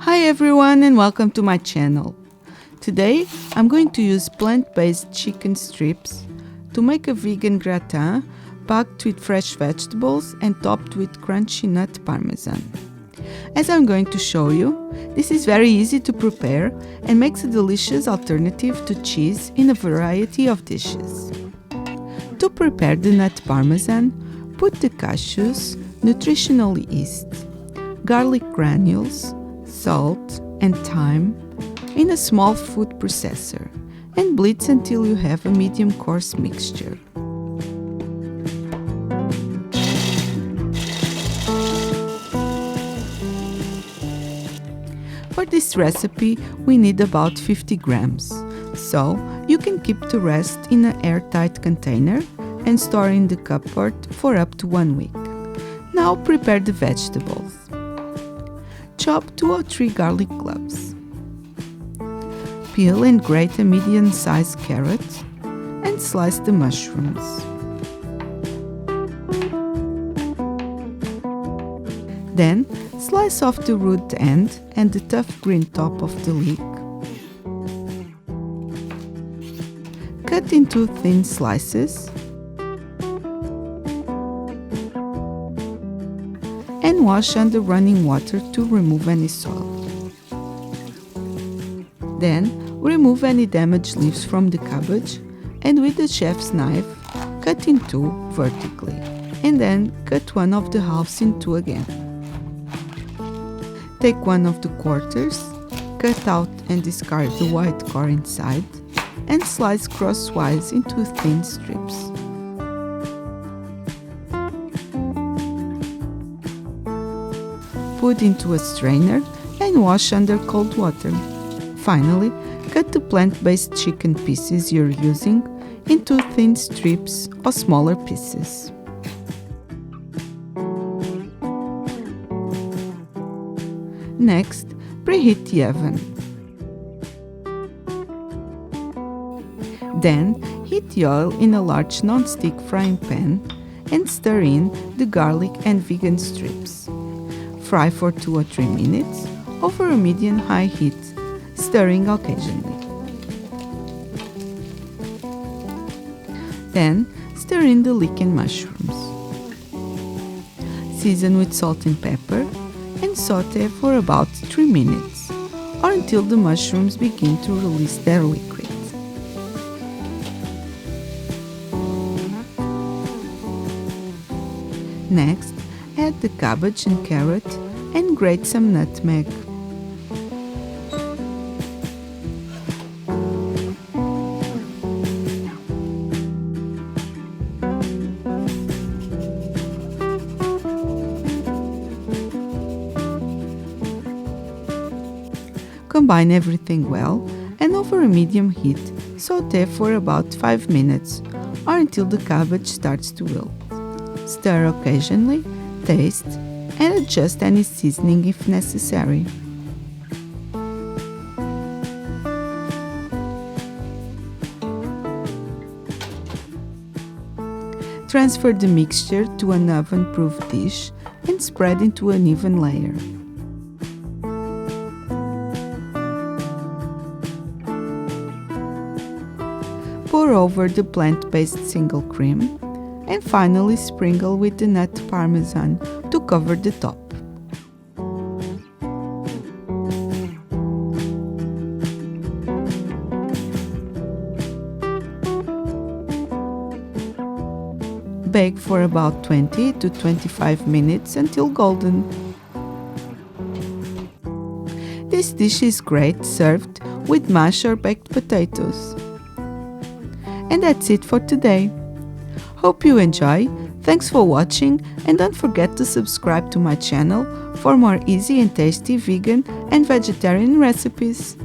Hi everyone and welcome to my channel. Today I'm going to use plant-based chicken strips to make a vegan gratin packed with fresh vegetables and topped with crunchy nut parmesan. As I'm going to show you, this is very easy to prepare and makes a delicious alternative to cheese in a variety of dishes. To prepare the nut parmesan, put the cashews, nutritional yeast, garlic granules, salt and thyme in a small food processor and blitz until you have a medium-coarse mixture. For this recipe we need about 50 grams, so you can keep the rest in an airtight container and store in the cupboard for up to 1 week. Now prepare the vegetables. Chop 2 or 3 garlic cloves. Peel and grate a medium-sized carrot and slice the mushrooms. Then slice off the root end and the tough green top of the leek. Cut into thin slices and wash under running water to remove any soil. Then remove any damaged leaves from the cabbage and with the chef's knife cut in two vertically and then cut one of the halves in two again. Take one of the quarters, cut out and discard the white core inside and slice crosswise into thin strips. Put into a strainer and wash under cold water. Finally, cut the plant-based chicken pieces you're using into thin strips or smaller pieces. Next, preheat the oven. Then, heat the oil in a large non-stick frying pan and stir in the garlic and vegan strips. Fry for 2 or 3 minutes over a medium-high heat, stirring occasionally. Then, stir in the leek and mushrooms. Season with salt and pepper and saute for about 3 minutes or until the mushrooms begin to release their liquid. Next, add the cabbage and carrot and grate some nutmeg. Combine everything well and over a medium heat saute for about 5 minutes or until the cabbage starts to wilt. Stir occasionally, taste, and adjust any seasoning if necessary. Transfer the mixture to an oven-proof dish and spread into an even layer. Pour over the plant-based single cream and finally sprinkle with the nut parmesan to cover the top. Bake for about 20 to 25 minutes until golden. This dish is great served with mashed or baked potatoes. And that's it for today. Hope you enjoy. Thanks for watching and don't forget to subscribe to my channel for more easy and tasty vegan and vegetarian recipes.